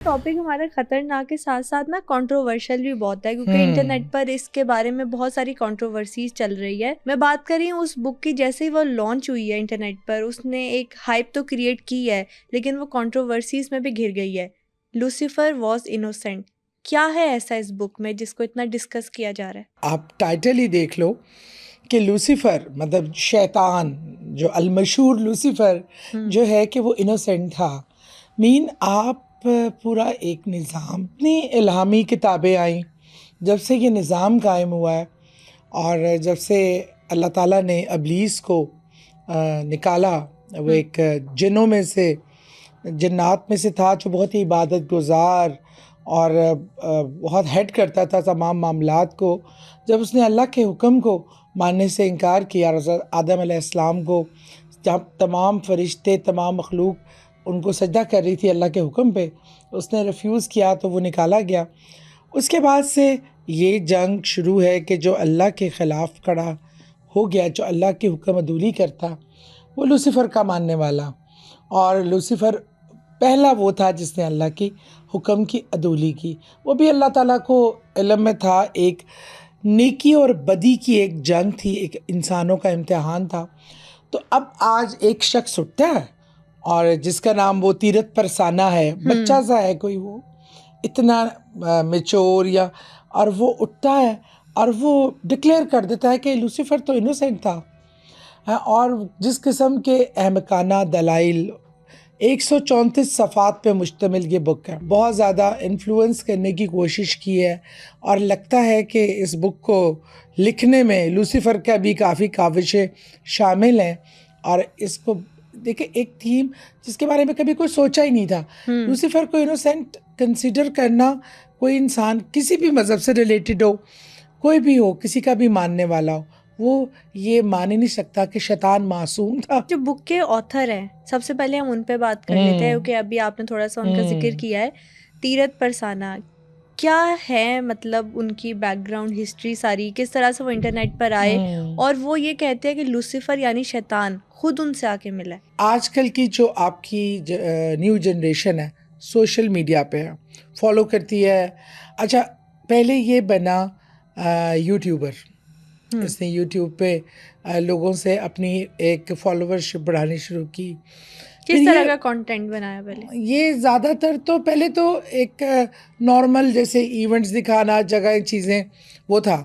Topic हमारा खतरनाक के साथ साथ ना कंट्रोवर्शियल भी बहुत है, क्योंकि इंटरनेट पर इसके बारे में बहुत सारी कंट्रोवर्सीज चल रही है। मैं बात कर रही हूँ उस बुक की। जैसे ही वो लॉन्च हुई है इंटरनेट पर, उसने एक हाइप तो क्रिएट की है, लेकिन वो कंट्रोवर्सीज में भी घिर गई है। Lucifer was innocent. क्या है ऐसा इस बुक में जिसको इतना डिस्कस किया जा रहा है? आप टाइटल ही देख लो कि लूसीफर मतलब शैतान, जो अलमशहूर लूसीफर जो है कि वो इनोसेंट था। आप पूरा एक निज़ाम, इतनी इल्हामी किताबें आई जब से ये निज़ाम कायम हुआ है, और जब से अल्लाह ताला ने इब्लीस को निकाला, वो एक जिन्नों में से, जन्नात में से था, जो बहुत ही इबादत गुजार और बहुत हेड करता था तमाम मामलात को। जब उसने अल्लाह के हुक्म को मानने से इनकार किया, हज़रत आदम अलैहिस्सलाम को, जहाँ तमाम फरिश्ते, तमाम मखलूक उनको सजदा कर रही थी अल्लाह के हुक्म पे, उसने रिफ्यूज़ किया तो वो निकाला गया। उसके बाद से ये जंग शुरू है कि जो अल्लाह के ख़िलाफ़ खड़ा हो गया, जो अल्लाह की हुक्म अदूली करता, वो लूसीफ़र का मानने वाला। और लूसीफ़र पहला वो था जिसने अल्लाह की हुक्म की अदूली की। वो भी अल्लाह ताला को इल्म में था, एक नेकी और बदी की एक जंग थी, एक इंसानों का इम्तिहान था। तो अब आज एक शख्स उठता है और जिसका नाम वो तीरथ परसाना है, बच्चा सा है कोई, वो इतना मेच्योर या, और वो उठता है और वो डिक्लेयर कर देता है कि लूसीफ़र तो इनोसेंट था। और जिस किस्म के अहमकाना दलाइल, 134 सफ़ात पे मुश्तमिल ये बुक है, बहुत ज़्यादा इन्फ्लुएंस करने की कोशिश की है, और लगता है कि इस बुक को लिखने में लूसीफ़र का भी काफ़ी काविशें शामिल हैं। और इसको देखिए, एक थीम जिसके बारे में कभी कोई सोचा ही नहीं था, लूसीफ़र को इनोसेंट कंसिडर करना। कोई इंसान किसी भी मज़हब से रिलेटेड हो, कोई भी हो, किसी का भी मानने वाला हो, वो ये मान ही नहीं सकता कि शैतान मासूम था। जो बुक के ऑथर हैं, सबसे पहले हम उन पे बात कर लेते हैं, क्योंकि अभी आपने थोड़ा सा उनका जिक्र किया है। तीरथ परसाना क्या है, मतलब उनकी बैकग्राउंड हिस्ट्री सारी, किस तरह से वो इंटरनेट पर आए, और वो ये कहते हैं कि लूसीफर यानी शैतान खुद उनसे आके मिला है। आजकल की जो आपकी न्यू जनरेशन है, सोशल मीडिया पे है, फॉलो करती है। अच्छा, पहले ये बना यूट्यूबर, इसने यूट्यूब पे लोगों से अपनी एक फॉलोवरशिप बढ़ानी शुरू की। किस तरह का कंटेंट बनाया पहले? ये ज़्यादातर तो पहले तो एक नॉर्मल जैसे इवेंट्स दिखाना, जगह, चीज़ें, वो था।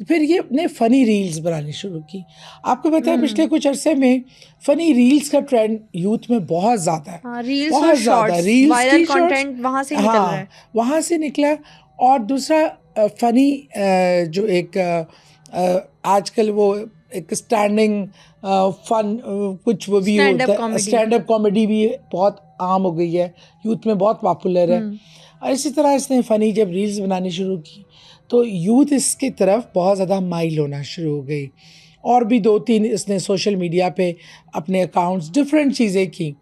फिर ये अपने फ़नी रील्स बनानी शुरू की। आपको पता है पिछले कुछ अरसे में फ़नी रील्स का ट्रेंड यूथ में बहुत ज़्यादा है। हाँ, रील्स बहुत और ज़्यादा शॉर्ट्स, रील्स, वायरल की शॉर्ट्स, कंटेंट वहाँ से निकल रहा है। वहाँ से निकला। और दूसरा फ़नी, जो एक आजकल वो एक स्टैंडिंग फन, कुछ वो भी होता है, स्टैंड अप कॉमेडी भी बहुत आम हो गई है, यूथ में बहुत पॉपुलर है। और इसी तरह इसने फ़नी जब रील्स बनानी शुरू की तो यूथ इसकी तरफ बहुत ज़्यादा माइल होना शुरू हो गई। और भी 2-3 इसने सोशल मीडिया पे अपने अकाउंट्स, डिफरेंट चीज़ें की।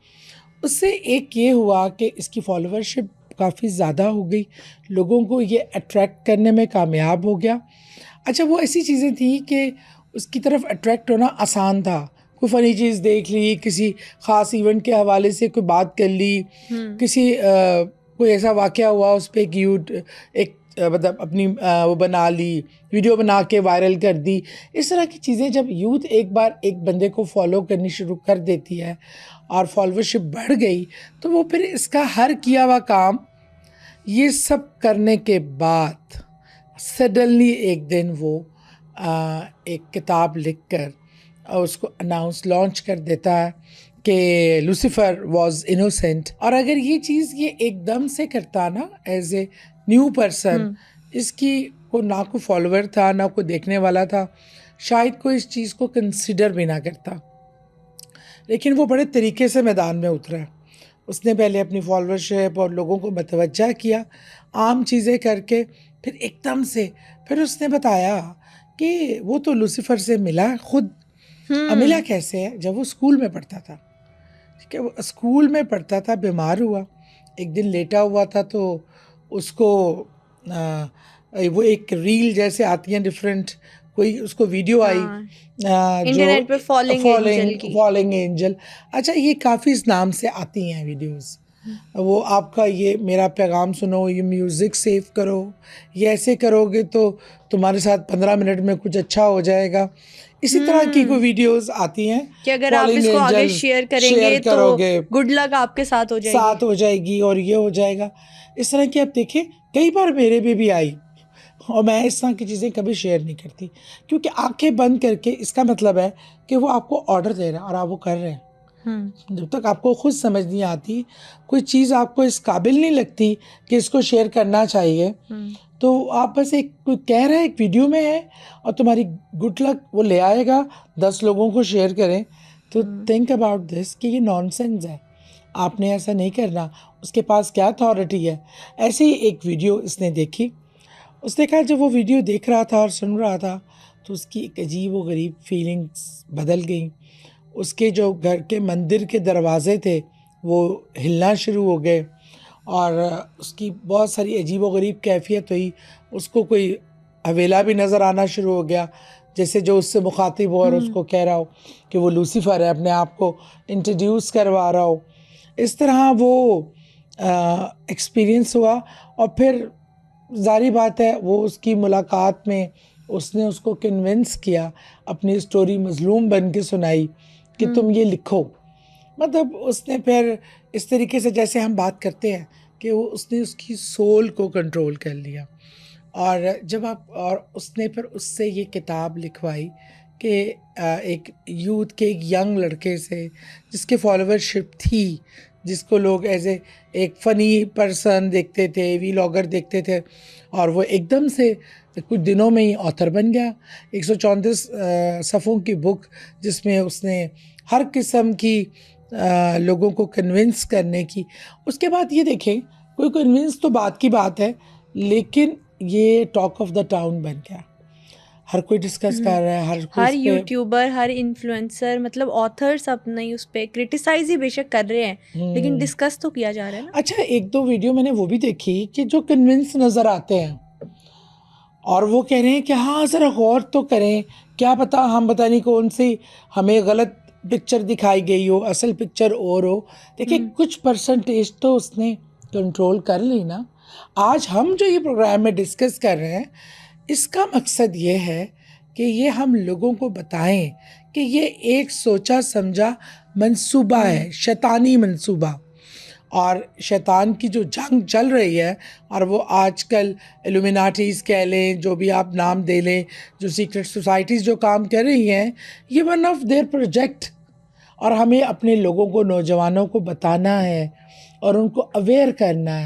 उससे एक ये हुआ कि इसकी फॉलोवरशिप काफ़ी ज़्यादा हो गई, लोगों को ये अट्रैक्ट करने में कामयाब हो गया। अच्छा, वो ऐसी चीज़ें थी कि उसकी तरफ अट्रैक्ट होना आसान था। कोई फ़नी चीज़ देख ली, किसी ख़ास इवेंट के हवाले से कोई बात कर ली, किसी कोई ऐसा वाक़या हुआ, उस पर एक मतलब अपनी वो बना ली, वीडियो बना के वायरल कर दी। इस तरह की चीज़ें जब यूथ एक बार एक बंदे को फॉलो करनी शुरू कर देती है और फॉलोवरशिप बढ़ गई, तो वो फिर इसका हर किया हुआ काम, ये सब करने के बाद सडनली एक दिन वो एक किताब लिखकर उसको लॉन्च कर देता है कि लूसीफर वॉज इनोसेंट। और अगर ये चीज़ ये एकदम से करता ना, एज ए न्यू पर्सन, इसकी को ना कोई फॉलोअर था, ना कोई देखने वाला था, शायद कोई इस चीज़ को कंसिडर भी ना करता। लेकिन वो बड़े तरीके से मैदान में उतरा है। उसने पहले अपनी फॉलोअरशिप और लोगों को मतवज्जा किया, आम चीज़ें करके, फिर एकदम से फिर उसने बताया कि वो तो लूसीफर से मिला खुद। मिला कैसे है? जब वो स्कूल में पढ़ता था, ठीक है, वो स्कूल में पढ़ता था, बीमार हुआ, एक दिन लेटा हुआ था, तो उसको वो एक रील जैसे आती हैं डिफरेंट, कोई उसको वीडियो आई, इंटरनेट पे फॉलिंग एंजल की। Falling angel. अच्छा, ये काफ़ी इस नाम से आती हैं वीडियोस, वो आपका ये मेरा पैगाम सुनो, ये म्यूज़िक सेव करो, ये ऐसे करोगे तो तुम्हारे साथ 15 मिनट में कुछ अच्छा हो जाएगा। इसी तरह की कोई वीडियोस आती हैं कि अगर आप इसको आगे शेयर करेंगे तो गुड लक आपके साथ हो जाएगी और ये हो जाएगा। इस तरह की आप देखें, कई बार मेरे पे भी आई, और मैं इस तरह की चीज़ें कभी शेयर नहीं करती, क्योंकि आंखें बंद करके इसका मतलब है कि वो आपको ऑर्डर दे रहा है और आप वो कर रहे हैं। जब तक आपको खुद समझ नहीं आती, कोई चीज़ आपको इस काबिल नहीं लगती कि इसको शेयर करना चाहिए, तो आप बस एक कोई कह रहा है एक वीडियो में है और तुम्हारी गुड लक वो ले आएगा 10 लोगों को शेयर करें, तो थिंक अबाउट दिस कि ये नॉनसेंस है, आपने ऐसा नहीं करना, उसके पास क्या अथॉरिटी है। ऐसे ही एक वीडियो इसने देखी, उसने कहा जब वो वीडियो देख रहा था और सुन रहा था तो उसकी एक अजीब व गरीब फीलिंग्स बदल गई। उसके जो घर के मंदिर के दरवाजे थे वो हिलना शुरू हो गए और उसकी बहुत सारी अजीब व गरीब कैफियत हुई। उसको कोई हवेला भी नज़र आना शुरू हो गया, जैसे जो उससे मुखातिब हो और उसको कह रहा हो कि वो लूसीफर है, अपने आप को इंट्रोड्यूस करवा रहा हो। इस तरह वो एक्सपीरियंस हुआ और फिर जारी बात है वो उसकी मुलाकात में उसने उसको कन्विंस किया, अपनी स्टोरी मजलूम बन के सुनाई कि तुम ये लिखो। मतलब उसने फिर इस तरीके से जैसे हम बात करते हैं कि वो उसने उसकी सोल को कंट्रोल कर लिया, और जब आप और उसने फिर उससे ये किताब लिखवाई कि एक यूथ के एक यंग लड़के से जिसके फॉलोवरशिप थी, जिसको लोग एज एक फ़नी पर्सन देखते थे, वीलॉगर देखते थे, और वो एकदम से कुछ दिनों में ही ऑथर बन गया। 134 सफ़ों की बुक जिसमें उसने हर किस्म की लोगों को कन्विंस करने की। उसके बाद ये देखें, कोई कन्विंस तो बात की बात है, लेकिन ये टॉक ऑफ द टाउन बन गया, हर कोई डिस्कस कर रहा है, हर यूट्यूबर, हर इन्फ्लुएंसर, मतलब ऑथर्स अपने उस पर क्रिटिसाइज ही बेशक कर रहे हैं लेकिन डिस्कस तो किया जा रहा है ना। अच्छा, एक दो वीडियो मैंने वो भी देखी कि जो कन्विंस नज़र आते हैं और वो कह रहे हैं कि हाँ ज़रा गौर तो करें, क्या पता हम पता नहीं कौन सी हमें गलत पिक्चर दिखाई गई हो, असल पिक्चर और हो। देखिए कुछ परसेंटेज तो उसने कंट्रोल कर ली ना। आज हम जो ये प्रोग्राम में डिस्कस कर रहे हैं, इसका मकसद ये है कि ये हम लोगों को बताएं कि ये एक सोचा समझा मंसूबा है, शैतानी मंसूबा, और शैतान की जो जंग चल रही है, और वो आजकल इल्यूमिनाटीज़ कह लें, जो भी आप नाम दे लें, जो सीक्रेट सोसाइटीज़ जो काम कर रही हैं, ये वन ऑफ देयर प्रोजेक्ट, और हमें अपने लोगों को, नौजवानों को बताना है और उनको अवेयर करना है।